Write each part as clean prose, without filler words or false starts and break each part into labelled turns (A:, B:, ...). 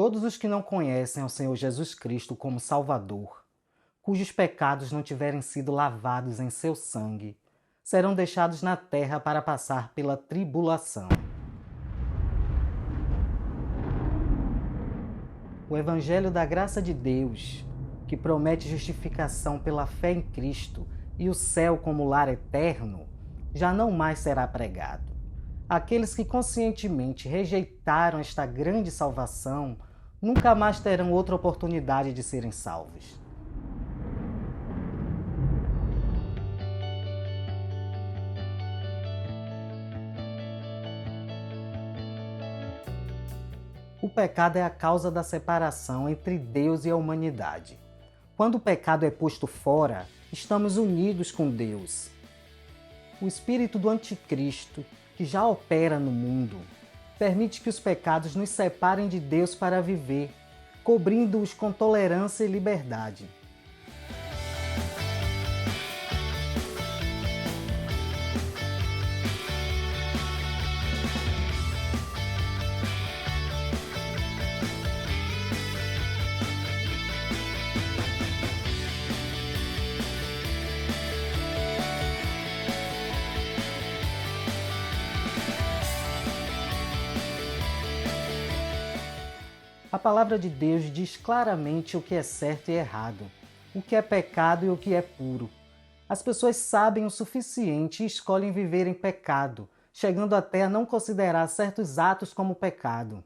A: Todos os que não conhecem ao Senhor Jesus Cristo como Salvador, cujos pecados não tiverem sido lavados em seu sangue, serão deixados na terra para passar pela tribulação. O Evangelho da Graça de Deus, que promete justificação pela fé em Cristo e o céu como lar eterno, já não mais será pregado. Aqueles que conscientemente rejeitaram esta grande salvação nunca mais terão outra oportunidade de serem salvos. O pecado é a causa da separação entre Deus e a humanidade. Quando o pecado é posto fora, estamos unidos com Deus. O espírito do anticristo, que já opera no mundo, permite que os pecados nos separem de Deus para viver, cobrindo-os com tolerância e liberdade. A palavra de Deus diz claramente o que é certo e errado, o que é pecado e o que é puro. As pessoas sabem o suficiente e escolhem viver em pecado, chegando até a não considerar certos atos como pecado.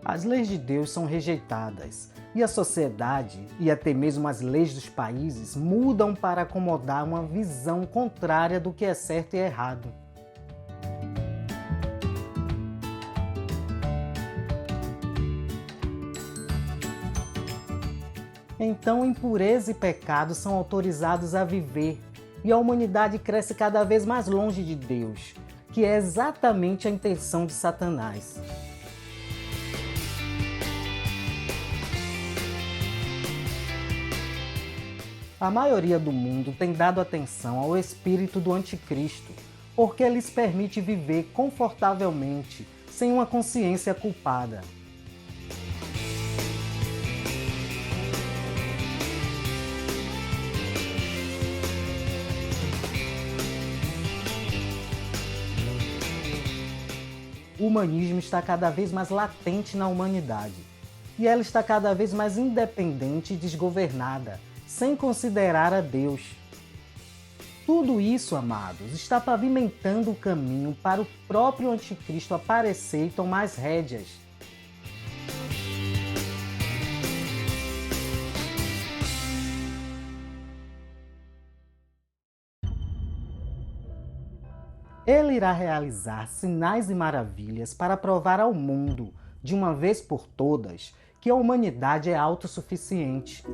A: As leis de Deus são rejeitadas, e a sociedade, e até mesmo as leis dos países, mudam para acomodar uma visão contrária do que é certo e errado. Então, impureza e pecado são autorizados a viver, e a humanidade cresce cada vez mais longe de Deus, que é exatamente a intenção de Satanás. A maioria do mundo tem dado atenção ao espírito do anticristo, porque lhes permite viver confortavelmente, sem uma consciência culpada. O humanismo está cada vez mais latente na humanidade, e ela está cada vez mais independente e desgovernada, sem considerar a Deus. Tudo isso, amados, está pavimentando o caminho para o próprio anticristo aparecer e tomar as rédeas. Ele irá realizar sinais e maravilhas para provar ao mundo, de uma vez por todas, que a humanidade é autossuficiente.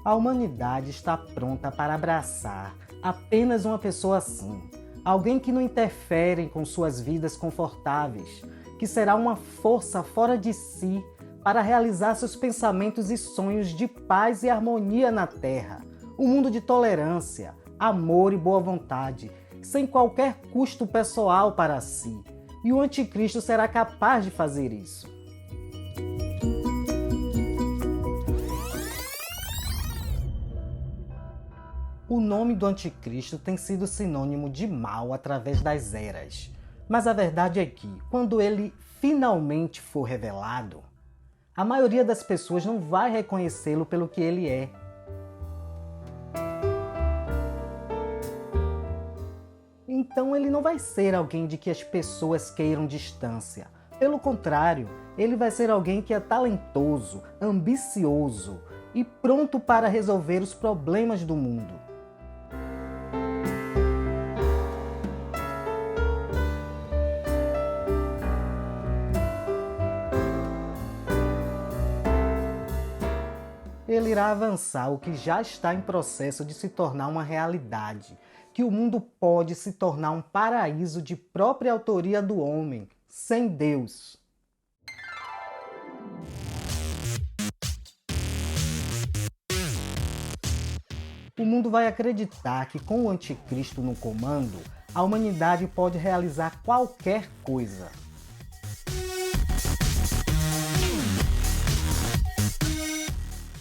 A: A humanidade está pronta para abraçar apenas uma pessoa assim, alguém que não interfere com suas vidas confortáveis, que será uma força fora de si para realizar seus pensamentos e sonhos de paz e harmonia na Terra, um mundo de tolerância, amor e boa vontade, sem qualquer custo pessoal para si. E o anticristo será capaz de fazer isso. O nome do anticristo tem sido sinônimo de mal através das eras. Mas a verdade é que, quando ele finalmente for revelado, a maioria das pessoas não vai reconhecê-lo pelo que ele é. Então ele não vai ser alguém de que as pessoas queiram distância. Pelo contrário, ele vai ser alguém que é talentoso, ambicioso e pronto para resolver os problemas do mundo. Ele ele irá avançar o que já está em processo de se tornar uma realidade, que o mundo pode se tornar um paraíso de própria autoria do homem, sem Deus. O mundo vai acreditar que com o anticristo no comando, a humanidade pode realizar qualquer coisa.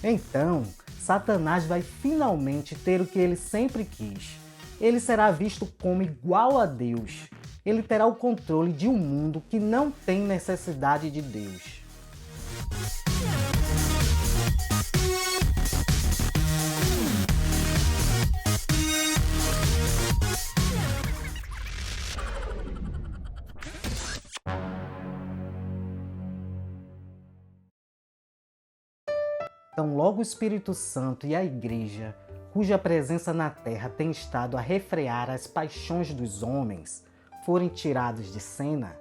A: Então, Satanás vai finalmente ter o que ele sempre quis. Ele será visto como igual a Deus. Ele terá o controle de um mundo que não tem necessidade de Deus. Então, logo o Espírito Santo e a Igreja, cuja presença na Terra tem estado a refrear as paixões dos homens, forem tirados de cena,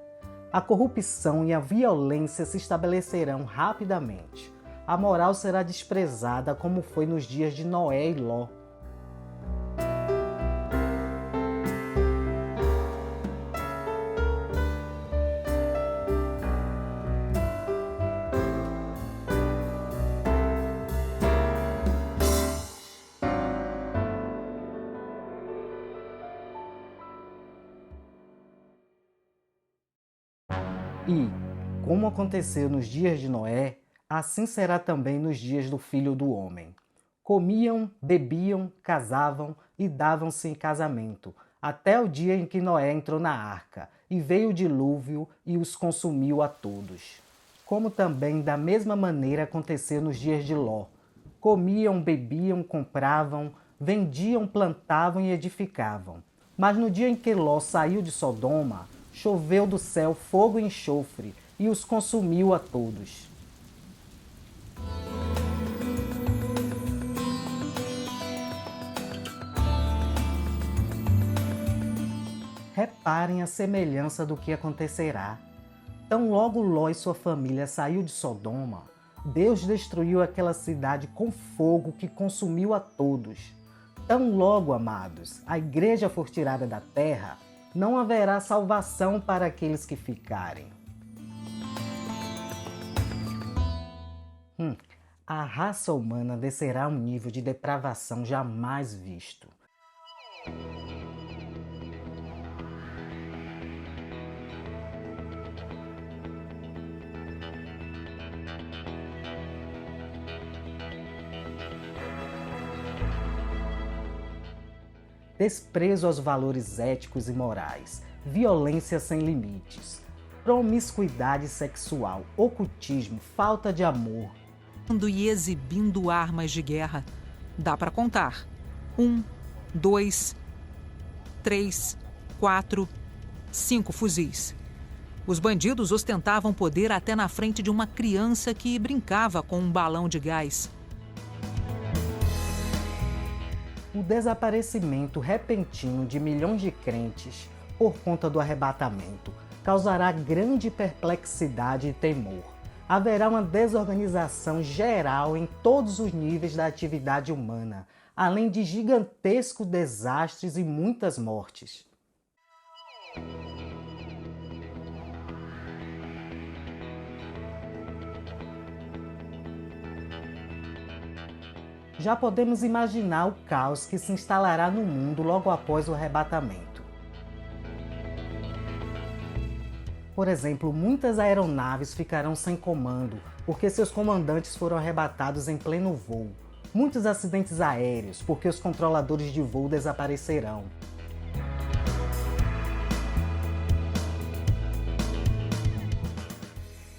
A: a corrupção e a violência se estabelecerão rapidamente. A moral será desprezada como foi nos dias de Noé e Ló. E, como aconteceu nos dias de Noé, assim será também nos dias do Filho do Homem. Comiam, bebiam, casavam e davam-se em casamento, até o dia em que Noé entrou na arca, e veio o dilúvio e os consumiu a todos. Como também da mesma maneira aconteceu nos dias de Ló. Comiam, bebiam, compravam, vendiam, plantavam e edificavam. Mas no dia em que Ló saiu de Sodoma, choveu do céu fogo e enxofre, e os consumiu a todos. Reparem a semelhança do que acontecerá. Tão logo Ló e sua família saiu de Sodoma, Deus destruiu aquela cidade com fogo que consumiu a todos. Tão logo, amados, a igreja for tirada da terra, não haverá salvação para aqueles que ficarem. A raça humana descerá a um nível de depravação jamais visto. Desprezo aos valores éticos e morais, violência sem limites, promiscuidade sexual, ocultismo, falta de amor.
B: E exibindo armas de guerra. Dá para contar. 1, 2, 3, 4, 5 fuzis. Os bandidos ostentavam poder até na frente de uma criança que brincava com um balão de gás.
A: O desaparecimento repentino de milhões de crentes por conta do arrebatamento causará grande perplexidade e temor. Haverá uma desorganização geral em todos os níveis da atividade humana, além de gigantescos desastres e muitas mortes. Já podemos imaginar o caos que se instalará no mundo logo após o arrebatamento. Por exemplo, muitas aeronaves ficarão sem comando, porque seus comandantes foram arrebatados em pleno voo. Muitos acidentes aéreos, porque os controladores de voo desaparecerão.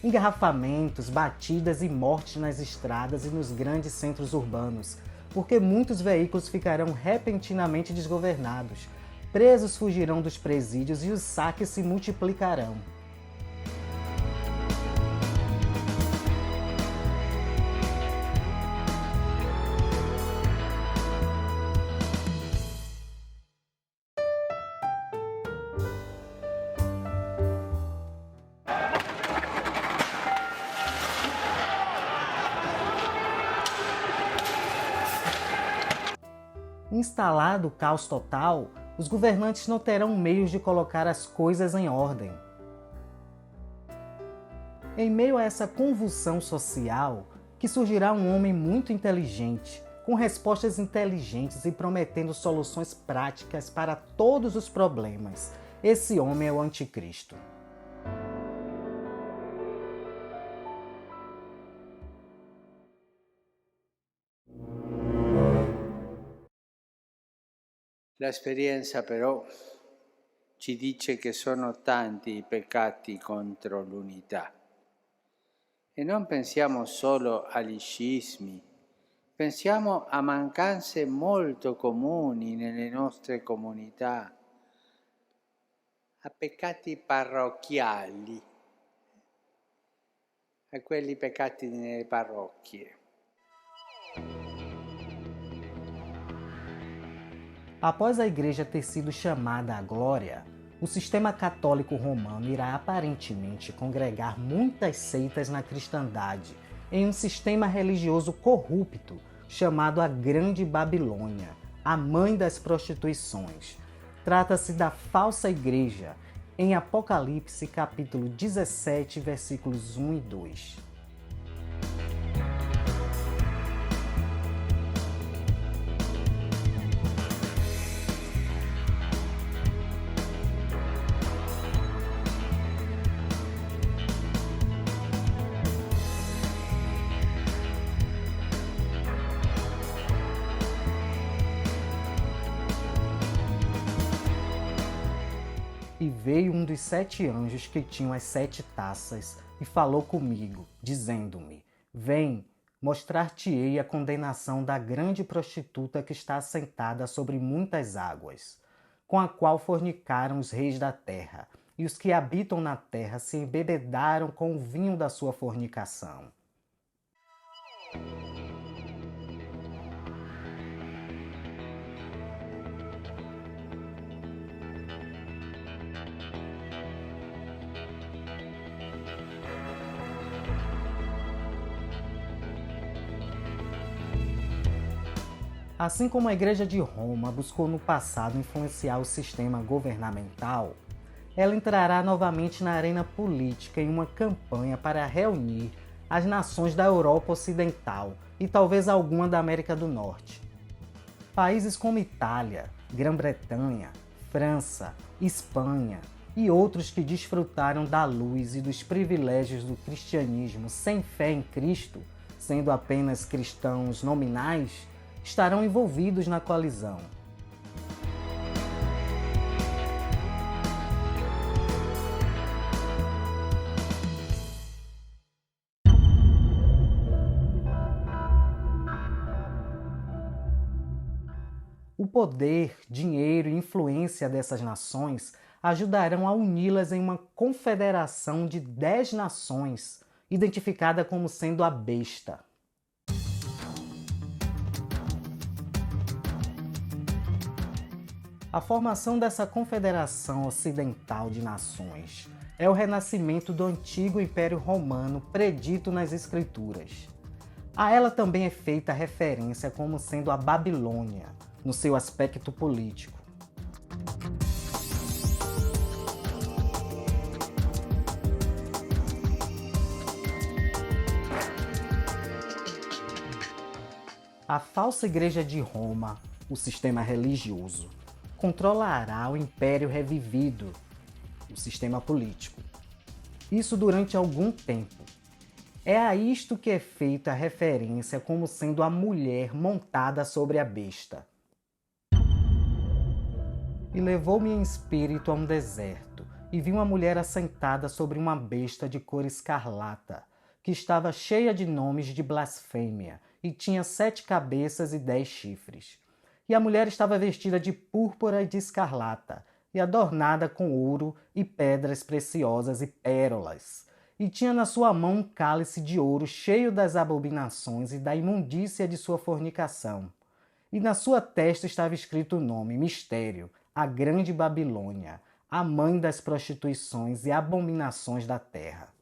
A: Engarrafamentos, batidas e mortes nas estradas e nos grandes centros urbanos, porque muitos veículos ficarão repentinamente desgovernados, presos fugirão dos presídios e os saques se multiplicarão. Instalado o caos total, os governantes não terão meios de colocar as coisas em ordem. Em meio a essa convulsão social, que surgirá um homem muito inteligente, com respostas inteligentes e prometendo soluções práticas para todos os problemas. Esse homem é o Anticristo.
C: L'esperienza però ci dice che sono tanti i peccati contro l'unità. E non pensiamo solo agli scismi, pensiamo a mancanze molto comuni nelle nostre comunità, a peccati parrocchiali, a quelli peccati nelle parrocchie.
A: Após a Igreja ter sido chamada à glória, o sistema católico romano irá aparentemente congregar muitas seitas na cristandade em um sistema religioso corrupto chamado a Grande Babilônia, a mãe das prostituições. Trata-se da falsa igreja, em Apocalipse capítulo 17, versículos 1 e 2. E veio um dos 7 anjos que tinham as 7 taças e falou comigo, dizendo-me: Vem, mostrar-te-ei a condenação da grande prostituta que está assentada sobre muitas águas, com a qual fornicaram os reis da terra, e os que habitam na terra se embebedaram com o vinho da sua fornicação. Assim como a Igreja de Roma buscou no passado influenciar o sistema governamental, ela entrará novamente na arena política em uma campanha para reunir as nações da Europa Ocidental e talvez alguma da América do Norte. Países como Itália, Grã-Bretanha, França, Espanha e outros que desfrutaram da luz e dos privilégios do cristianismo sem fé em Cristo, sendo apenas cristãos nominais, estarão envolvidos na coalizão. O poder, dinheiro e influência dessas nações ajudarão a uni-las em uma confederação de 10 nações, identificada como sendo a besta. A formação dessa confederação ocidental de nações é o renascimento do antigo Império Romano predito nas Escrituras. A ela também é feita referência como sendo a Babilônia, no seu aspecto político. A falsa Igreja de Roma, o sistema religioso, controlará o império revivido, o sistema político. Isso durante algum tempo. É a isto que é feita a referência como sendo a mulher montada sobre a besta. E levou-me em espírito a um deserto, e vi uma mulher assentada sobre uma besta de cor escarlata, que estava cheia de nomes de blasfêmia, e tinha 7 cabeças e 10 chifres. E a mulher estava vestida de púrpura e de escarlata, e adornada com ouro e pedras preciosas e pérolas. E tinha na sua mão um cálice de ouro cheio das abominações e da imundícia de sua fornicação. E na sua testa estava escrito o nome, Mistério, a Grande Babilônia, a mãe das prostituições e abominações da terra.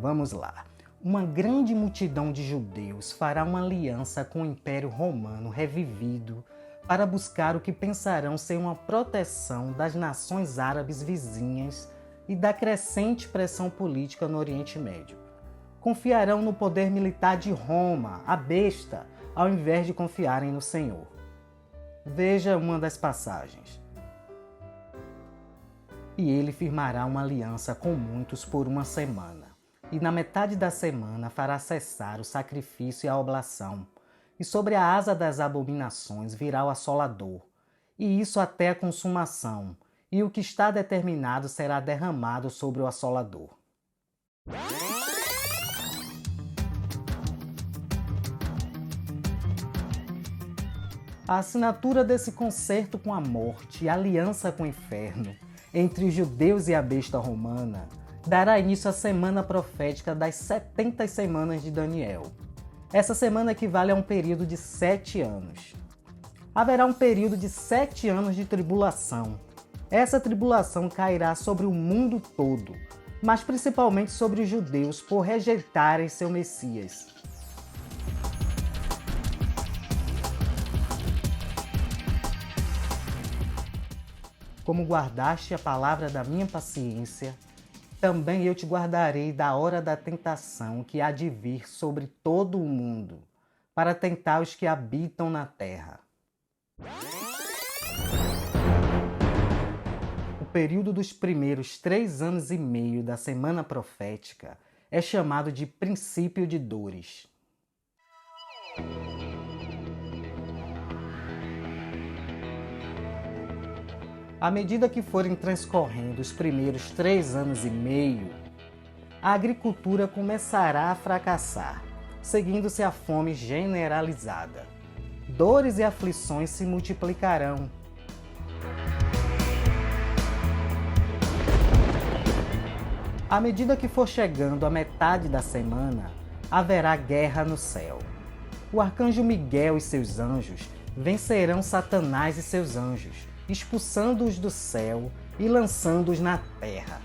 A: Vamos lá. Uma grande multidão de judeus fará uma aliança com o Império Romano revivido para buscar o que pensarão ser uma proteção das nações árabes vizinhas e da crescente pressão política no Oriente Médio. Confiarão no poder militar de Roma, a besta, ao invés de confiarem no Senhor. Veja uma das passagens. E ele firmará uma aliança com muitos por uma semana, e na metade da semana fará cessar o sacrifício e a oblação, e sobre a asa das abominações virá o assolador, e isso até a consumação, e o que está determinado será derramado sobre o assolador. A assinatura desse concerto com a morte e aliança com o inferno entre os judeus e a besta romana dará início à semana profética das 70 semanas de Daniel. Essa semana equivale a um período de 7 anos. Haverá um período de 7 anos de tribulação. Essa tribulação cairá sobre o mundo todo, mas principalmente sobre os judeus por rejeitarem seu Messias. Como guardaste a palavra da minha paciência, também eu te guardarei da hora da tentação que há de vir sobre todo o mundo, para tentar os que habitam na terra. O período dos primeiros 3 anos e meio da semana profética é chamado de princípio de dores. À medida que forem transcorrendo os primeiros 3 anos e meio, a agricultura começará a fracassar, seguindo-se a fome generalizada. Dores e aflições se multiplicarão. À medida que for chegando a metade da semana, haverá guerra no céu. O arcanjo Miguel e seus anjos vencerão Satanás e seus anjos, expulsando-os do céu e lançando-os na terra.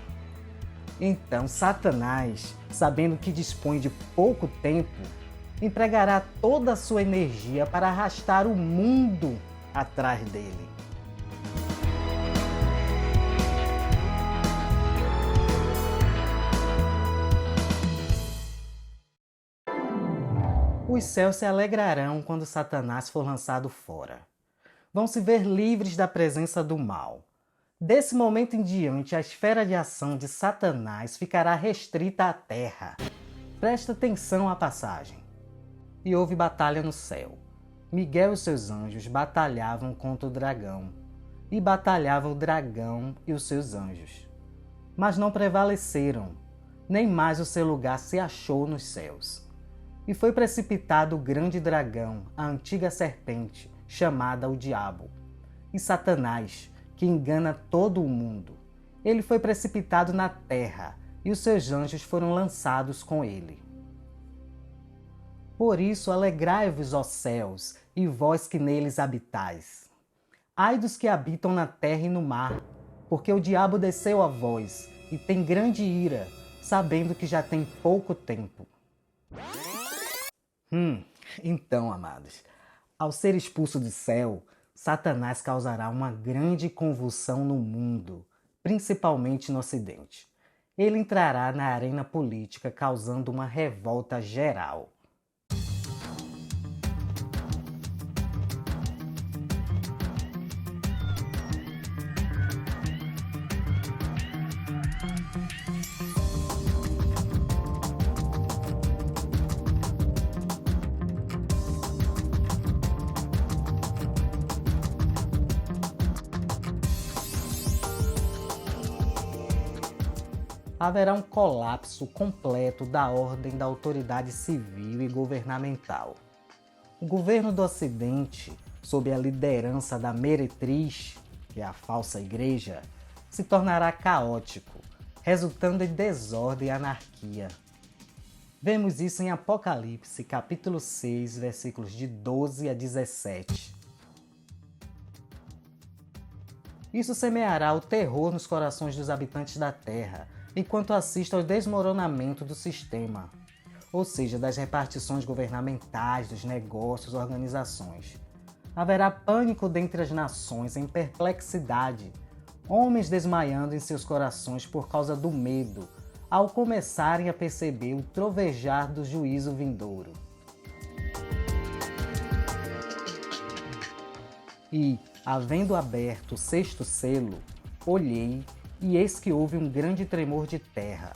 A: Então Satanás, sabendo que dispõe de pouco tempo, empregará toda a sua energia para arrastar o mundo atrás dele. Os céus se alegrarão quando Satanás for lançado fora. Vão se ver livres da presença do mal. Desse momento em diante, a esfera de ação de Satanás ficará restrita à terra. Presta atenção à passagem. E houve batalha no céu. Miguel e seus anjos batalhavam contra o dragão. E batalhava o dragão e os seus anjos. Mas não prevaleceram, nem mais o seu lugar se achou nos céus. E foi precipitado o grande dragão, a antiga serpente, chamada o Diabo, e Satanás, que engana todo o mundo. Ele foi precipitado na terra, e os seus anjos foram lançados com ele. Por isso alegrai-vos, ó céus, e vós que neles habitais. Ai dos que habitam na terra e no mar, porque o diabo desceu a vós, e tem grande ira, sabendo que já tem pouco tempo. Então, amados, ao ser expulso do céu, Satanás causará uma grande convulsão no mundo, principalmente no Ocidente. Ele entrará na arena política causando uma revolta geral. Haverá um colapso completo da ordem da autoridade civil e governamental. O governo do Ocidente, sob a liderança da meretriz, que é a falsa igreja, se tornará caótico, resultando em desordem e anarquia. Vemos isso em Apocalipse, capítulo 6, versículos de 12 a 17. Isso semeará o terror nos corações dos habitantes da terra, enquanto assiste ao desmoronamento do sistema, ou seja, das repartições governamentais, dos negócios, organizações. Haverá pânico dentre as nações em perplexidade, homens desmaiando em seus corações por causa do medo, ao começarem a perceber o trovejar do juízo vindouro. E, havendo aberto o sexto selo, olhei, e eis que houve um grande tremor de terra.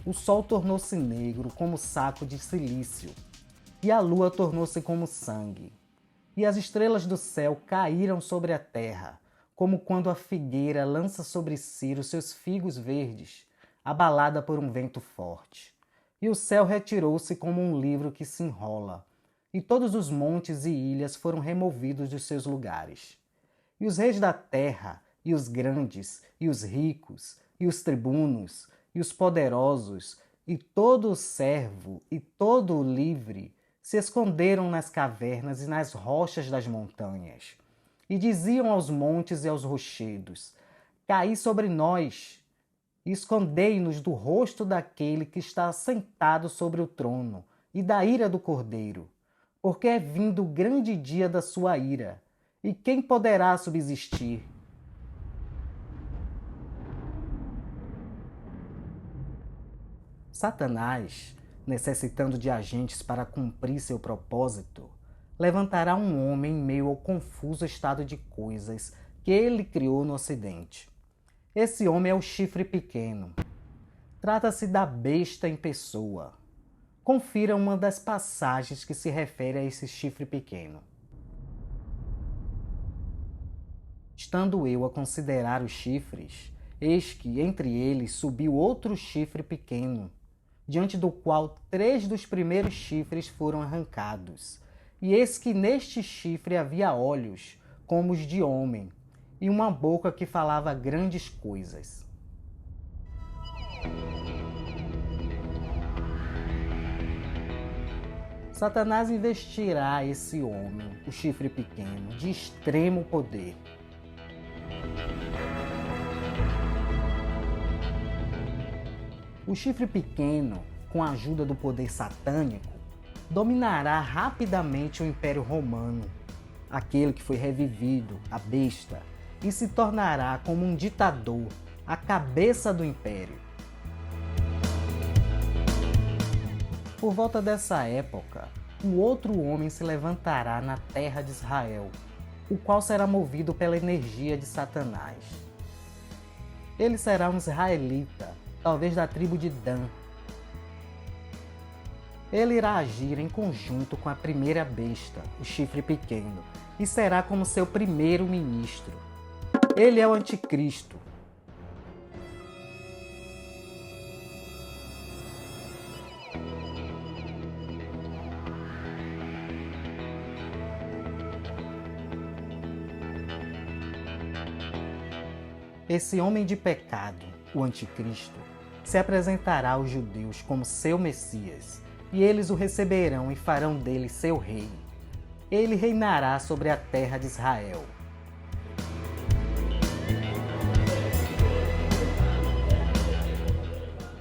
A: O sol tornou-se negro como saco de cilício, e a lua tornou-se como sangue. E as estrelas do céu caíram sobre a terra, como quando a figueira lança sobre si os seus figos verdes, abalada por um vento forte. E o céu retirou-se como um livro que se enrola, e todos os montes e ilhas foram removidos dos seus lugares. E os reis da terra, e os grandes, e os ricos, e os tribunos, e os poderosos, e todo o servo, e todo o livre, se esconderam nas cavernas e nas rochas das montanhas, e diziam aos montes e aos rochedos: caí sobre nós, e escondei-nos do rosto daquele que está sentado sobre o trono, e da ira do Cordeiro, porque é vindo o grande dia da sua ira, e quem poderá subsistir? Satanás, necessitando de agentes para cumprir seu propósito, levantará um homem em meio ao confuso estado de coisas que ele criou no Ocidente. Esse homem é o chifre pequeno. Trata-se da besta em pessoa. Confira uma das passagens que se refere a esse chifre pequeno. Estando eu a considerar os chifres, eis que entre eles subiu outro chifre pequeno, diante do qual 3 dos primeiros chifres foram arrancados. E eis que neste chifre havia olhos, como os de homem, e uma boca que falava grandes coisas. Satanás investirá esse homem, o chifre pequeno, de extremo poder. O chifre pequeno, com a ajuda do poder satânico, dominará rapidamente o Império Romano, aquele que foi revivido, a besta, e se tornará como um ditador, a cabeça do império. Por volta dessa época, um outro homem se levantará na terra de Israel, o qual será movido pela energia de Satanás. Ele será um israelita, talvez da tribo de Dan. Ele irá agir em conjunto com a primeira besta, o chifre pequeno, e será como seu primeiro ministro. Ele é o anticristo. Esse homem de pecado, o anticristo, se apresentará aos judeus como seu Messias, e eles o receberão e farão dele seu rei. Ele reinará sobre a terra de Israel.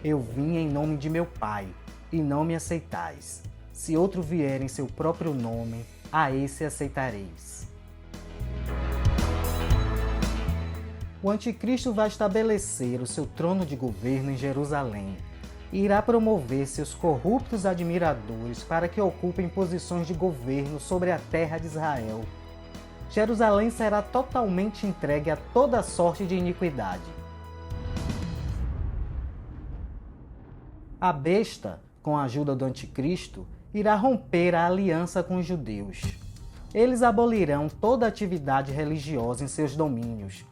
A: Eu vim em nome de meu Pai, e não me aceitais. Se outro vier em seu próprio nome, a esse aceitareis. O anticristo vai estabelecer o seu trono de governo em Jerusalém e irá promover seus corruptos admiradores para que ocupem posições de governo sobre a terra de Israel. Jerusalém será totalmente entregue a toda sorte de iniquidade. A besta, com a ajuda do anticristo, irá romper a aliança com os judeus. Eles abolirão toda atividade religiosa em seus domínios,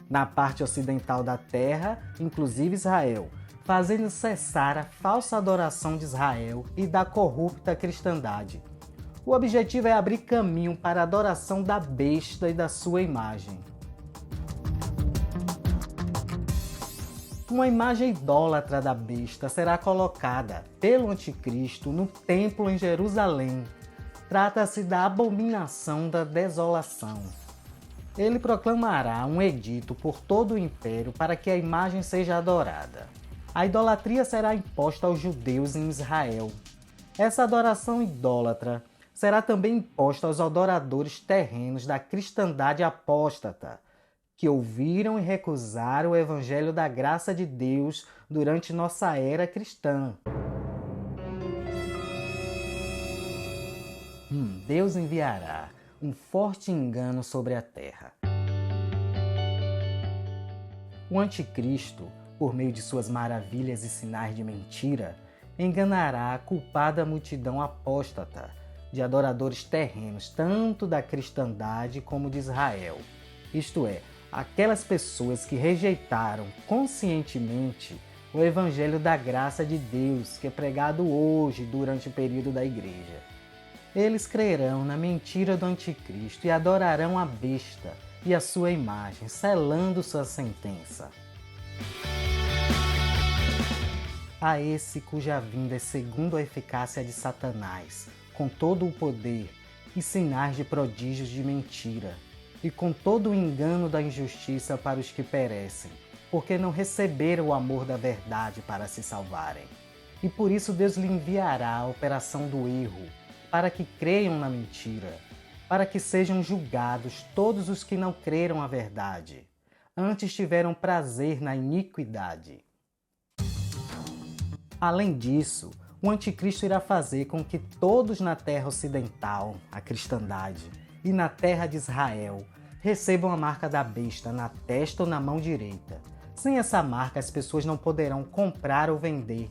A: na parte ocidental da terra, inclusive Israel, fazendo cessar a falsa adoração de Israel e da corrupta cristandade. O objetivo é abrir caminho para a adoração da besta e da sua imagem. Uma imagem idólatra da besta será colocada pelo anticristo no templo em Jerusalém. Trata-se da abominação da desolação. Ele proclamará um edito por todo o império para que a imagem seja adorada. A idolatria será imposta aos judeus em Israel. Essa adoração idólatra será também imposta aos adoradores terrenos da cristandade apóstata, que ouviram e recusaram o evangelho da graça de Deus durante nossa era cristã. Deus enviará um forte engano sobre a terra. O anticristo, por meio de suas maravilhas e sinais de mentira, enganará a culpada multidão apóstata de adoradores terrenos, tanto da cristandade como de Israel. Isto é, aquelas pessoas que rejeitaram conscientemente o evangelho da graça de Deus que é pregado hoje durante o período da igreja. Eles crerão na mentira do anticristo e adorarão a besta e a sua imagem, selando sua sentença. A esse cuja vinda é segundo a eficácia de Satanás, com todo o poder e sinais de prodígios de mentira, e com todo o engano da injustiça para os que perecem, porque não receberam o amor da verdade para se salvarem. E por isso Deus lhe enviará a operação do erro, para que creiam na mentira, para que sejam julgados todos os que não creram a verdade, antes tiveram prazer na iniquidade. Além disso, o anticristo irá fazer com que todos na terra ocidental, a cristandade, e na terra de Israel, recebam a marca da besta na testa ou na mão direita. Sem essa marca, as pessoas não poderão comprar ou vender.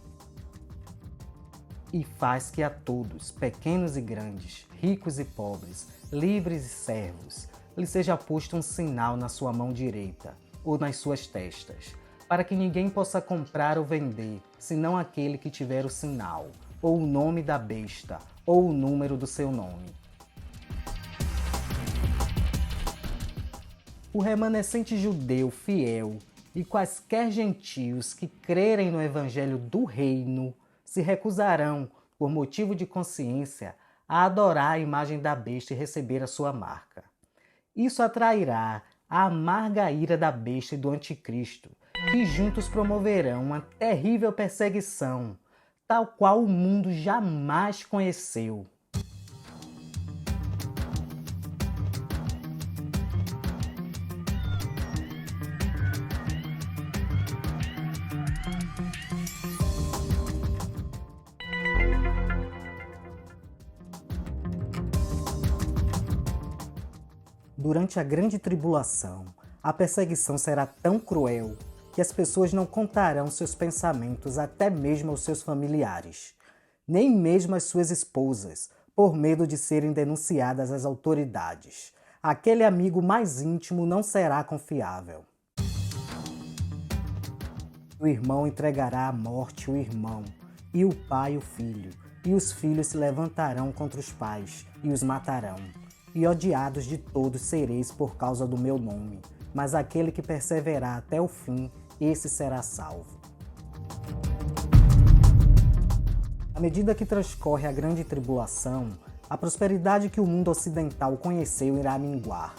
A: E faz que a todos, pequenos e grandes, ricos e pobres, livres e servos, lhe seja posto um sinal na sua mão direita ou nas suas testas, para que ninguém possa comprar ou vender, senão aquele que tiver o sinal, ou o nome da besta, ou o número do seu nome. O remanescente judeu fiel e quaisquer gentios que crerem no evangelho do reino se recusarão, por motivo de consciência, a adorar a imagem da besta e receber a sua marca. Isso atrairá a amarga ira da besta e do anticristo, que juntos promoverão uma terrível perseguição, tal qual o mundo jamais conheceu. Durante a grande tribulação, a perseguição será tão cruel que as pessoas não contarão seus pensamentos até mesmo aos seus familiares, nem mesmo às suas esposas, por medo de serem denunciadas às autoridades. Aquele amigo mais íntimo não será confiável. O irmão entregará à morte o irmão, e o pai o filho, e os filhos se levantarão contra os pais e os matarão. E odiados de todos sereis por causa do meu nome, mas aquele que perseverar até o fim, esse será salvo. À medida que transcorre a grande tribulação, a prosperidade que o mundo ocidental conheceu irá minguar.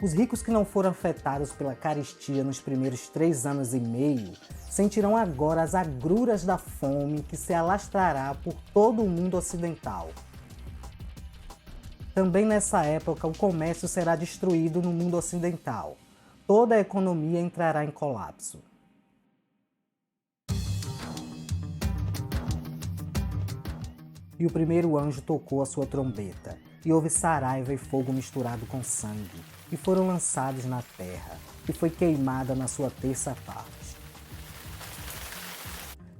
A: Os ricos que não foram afetados pela carestia nos primeiros 3 anos e meio sentirão agora as agruras da fome que se alastrará por todo o mundo ocidental. Também nessa época o comércio será destruído no mundo ocidental. Toda a economia entrará em colapso. E o primeiro anjo tocou a sua trombeta, e houve saraiva e fogo misturado com sangue, e foram lançados na terra, e foi queimada na sua terça parte.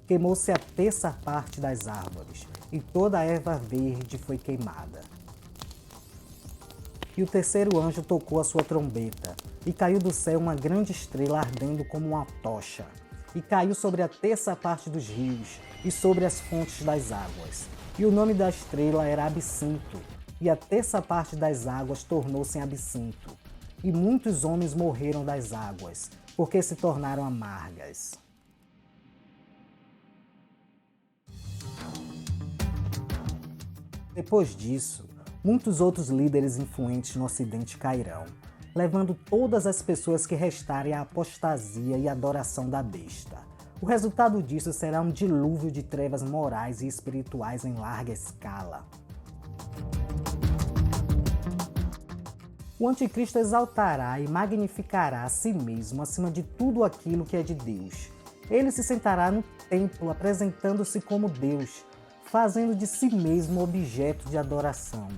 A: Queimou-se a terça parte das árvores, e toda a erva verde foi queimada. E o terceiro anjo tocou a sua trombeta, e caiu do céu uma grande estrela ardendo como uma tocha, e caiu sobre a terça parte dos rios, e sobre as fontes das águas. E o nome da estrela era Absinto, e a terça parte das águas tornou-se em absinto. E muitos homens morreram das águas, porque se tornaram amargas. Depois disso, muitos outros líderes influentes no Ocidente cairão, levando todas as pessoas que restarem à apostasia e adoração da besta. O resultado disso será um dilúvio de trevas morais e espirituais em larga escala. O anticristo exaltará e magnificará a si mesmo acima de tudo aquilo que é de Deus. Ele se sentará no templo apresentando-se como Deus, fazendo de si mesmo objeto de adoração.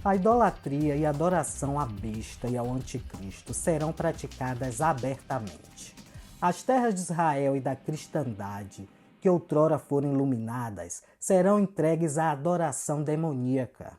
A: A idolatria e a adoração à besta e ao anticristo serão praticadas abertamente. As terras de Israel e da cristandade, que outrora foram iluminadas, serão entregues à adoração demoníaca.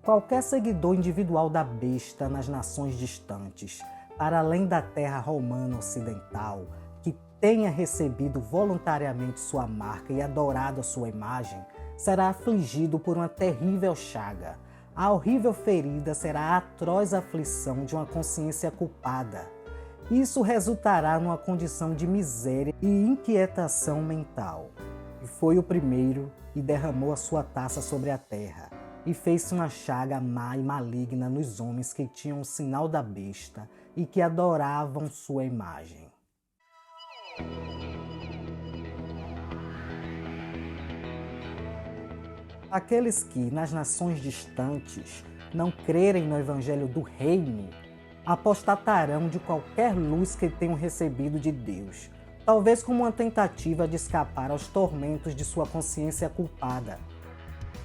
A: Qualquer seguidor individual da besta nas nações distantes, para além da terra romana ocidental, que tenha recebido voluntariamente sua marca e adorado a sua imagem, será afligido por uma terrível chaga. A horrível ferida será a atroz aflição de uma consciência culpada. Isso resultará numa condição de miséria e inquietação mental. E foi o primeiro e derramou a sua taça sobre a terra. E fez-se uma chaga má e maligna nos homens que tinham o sinal da besta e que adoravam sua imagem. Aqueles que, nas nações distantes, não crerem no Evangelho do Reino, apostatarão de qualquer luz que tenham recebido de Deus, talvez como uma tentativa de escapar aos tormentos de sua consciência culpada.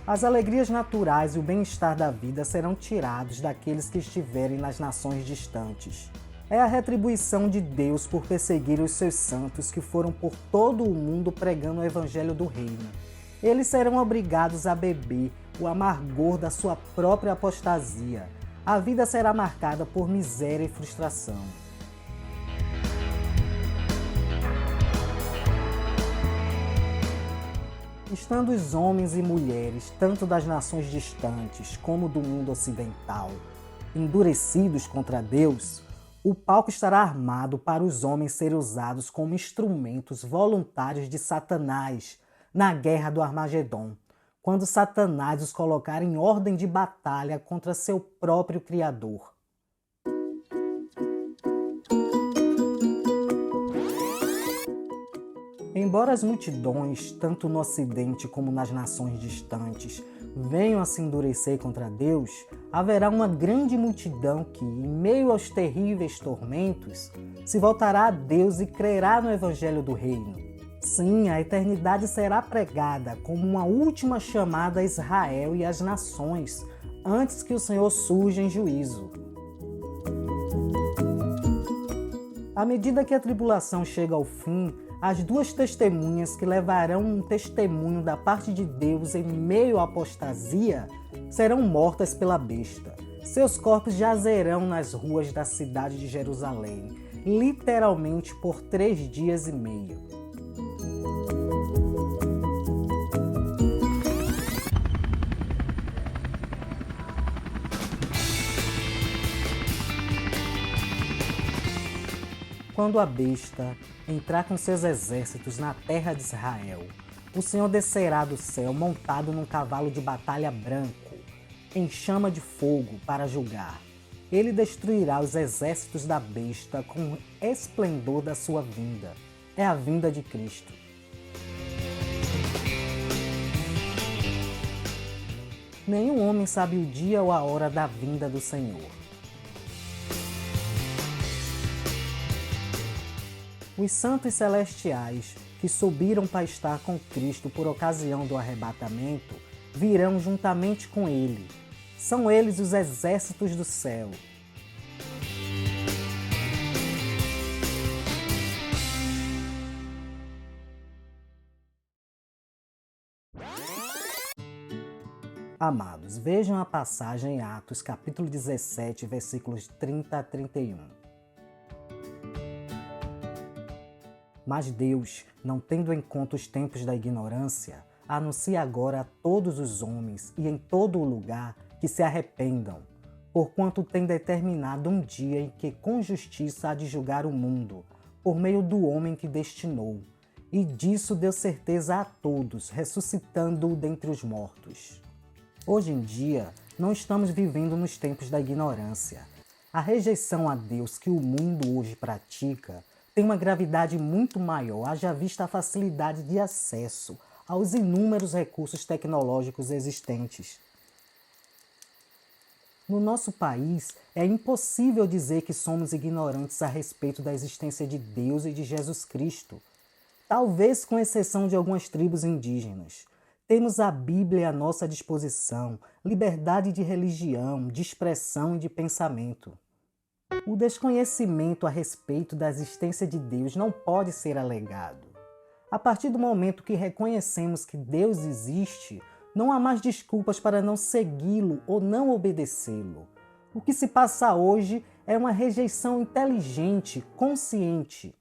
A: As alegrias naturais e o bem-estar da vida serão tirados daqueles que estiverem nas nações distantes. É a retribuição de Deus por perseguir os seus santos que foram por todo o mundo pregando o Evangelho do Reino. Eles serão obrigados a beber o amargor da sua própria apostasia. A vida será marcada por miséria e frustração. Estando os homens e mulheres, tanto das nações distantes como do mundo ocidental, endurecidos contra Deus, o palco estará armado para os homens serem usados como instrumentos voluntários de Satanás na guerra do Armagedon, quando Satanás os colocar em ordem de batalha contra seu próprio Criador. Embora as multidões, tanto no Ocidente como nas nações distantes, venham a se endurecer contra Deus, haverá uma grande multidão que, em meio aos terríveis tormentos, se voltará a Deus e crerá no Evangelho do Reino. Sim, a eternidade será pregada como uma última chamada a Israel e às nações, antes que o Senhor surja em juízo. À medida que a tribulação chega ao fim, as duas testemunhas que levarão um testemunho da parte de Deus em meio à apostasia serão mortas pela besta. Seus corpos jazerão nas ruas da cidade de Jerusalém, literalmente por 3 dias e meio. Quando a besta entrar com seus exércitos na terra de Israel, o Senhor descerá do céu montado num cavalo de batalha branco, em chama de fogo para julgar. Ele destruirá os exércitos da besta com o esplendor da sua vinda. É a vinda de Cristo. Nenhum homem sabe o dia ou a hora da vinda do Senhor. Os santos celestiais, que subiram para estar com Cristo por ocasião do arrebatamento, virão juntamente com Ele. São eles os exércitos do céu. Amados, vejam a passagem em Atos, capítulo 17, versículos 30 a 31. Mas Deus, não tendo em conta os tempos da ignorância, anuncia agora a todos os homens e em todo o lugar que se arrependam, porquanto tem determinado um dia em que com justiça há de julgar o mundo, por meio do homem que destinou, e disso deu certeza a todos, ressuscitando-o dentre os mortos. Hoje em dia, não estamos vivendo nos tempos da ignorância. A rejeição a Deus que o mundo hoje pratica tem uma gravidade muito maior, haja vista a facilidade de acesso aos inúmeros recursos tecnológicos existentes. No nosso país, é impossível dizer que somos ignorantes a respeito da existência de Deus e de Jesus Cristo. Talvez com exceção de algumas tribos indígenas. Temos a Bíblia à nossa disposição, liberdade de religião, de expressão e de pensamento. O desconhecimento a respeito da existência de Deus não pode ser alegado. A partir do momento que reconhecemos que Deus existe, não há mais desculpas para não segui-lo ou não obedecê-lo. O que se passa hoje é uma rejeição inteligente, consciente.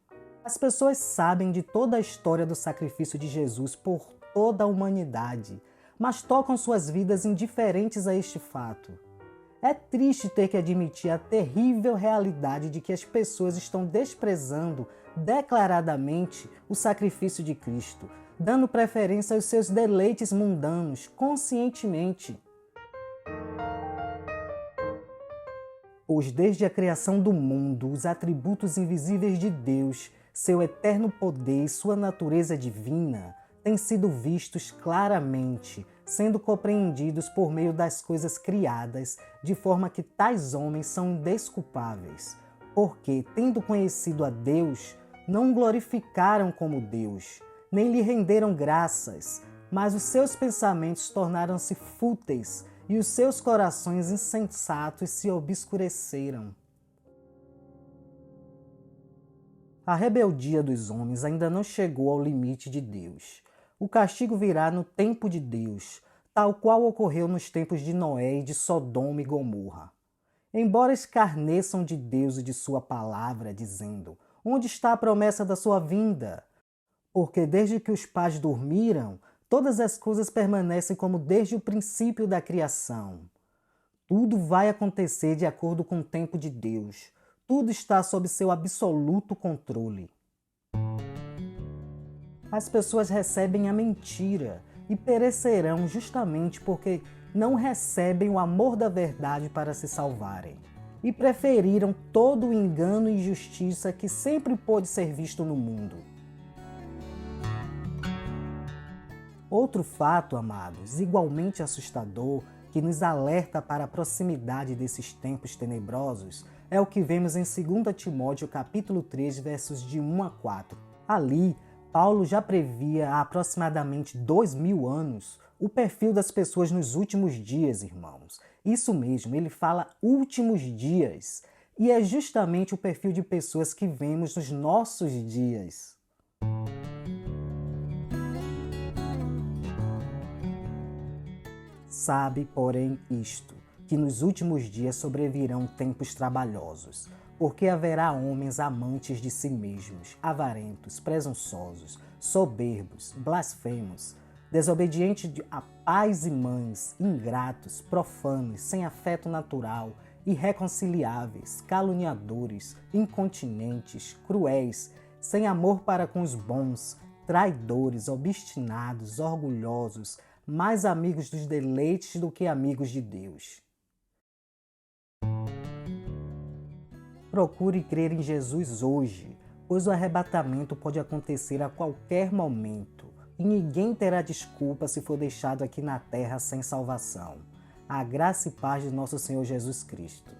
A: As pessoas sabem de toda a história do sacrifício de Jesus por toda a humanidade, mas tocam suas vidas indiferentes a este fato. É triste ter que admitir a terrível realidade de que as pessoas estão desprezando declaradamente o sacrifício de Cristo, dando preferência aos seus deleites mundanos, conscientemente. Pois desde a criação do mundo, os atributos invisíveis de Deus, seu eterno poder e sua natureza divina, têm sido vistos claramente, sendo compreendidos por meio das coisas criadas, de forma que tais homens são indesculpáveis, porque, tendo conhecido a Deus, não o glorificaram como Deus, nem lhe renderam graças, mas os seus pensamentos tornaram-se fúteis e os seus corações insensatos se obscureceram. A rebeldia dos homens ainda não chegou ao limite de Deus. O castigo virá no tempo de Deus, tal qual ocorreu nos tempos de Noé e de Sodoma e Gomorra. Embora escarneçam de Deus e de sua palavra, dizendo: onde está a promessa da sua vinda? Porque desde que os pais dormiram, todas as coisas permanecem como desde o princípio da criação. Tudo vai acontecer de acordo com o tempo de Deus. Tudo está sob seu absoluto controle. As pessoas recebem a mentira e perecerão justamente porque não recebem o amor da verdade para se salvarem. E preferiram todo o engano e injustiça que sempre pôde ser visto no mundo. Outro fato, amados, igualmente assustador, que nos alerta para a proximidade desses tempos tenebrosos, é o que vemos em 2 Timóteo capítulo 3, versos de 1 a 4. Ali, Paulo já previa há aproximadamente 2000 anos o perfil das pessoas nos últimos dias, irmãos. Isso mesmo, ele fala últimos dias. E é justamente o perfil de pessoas que vemos nos nossos dias. Sabe, porém, isto, que nos últimos dias sobrevirão tempos trabalhosos, porque haverá homens amantes de si mesmos, avarentos, presunçosos, soberbos, blasfemos, desobedientes a pais e mães, ingratos, profanos, sem afeto natural, irreconciliáveis, caluniadores, incontinentes, cruéis, sem amor para com os bons, traidores, obstinados, orgulhosos, mais amigos dos deleites do que amigos de Deus. Procure crer em Jesus hoje, pois o arrebatamento pode acontecer a qualquer momento e ninguém terá desculpa se for deixado aqui na terra sem salvação. A graça e paz de nosso Senhor Jesus Cristo.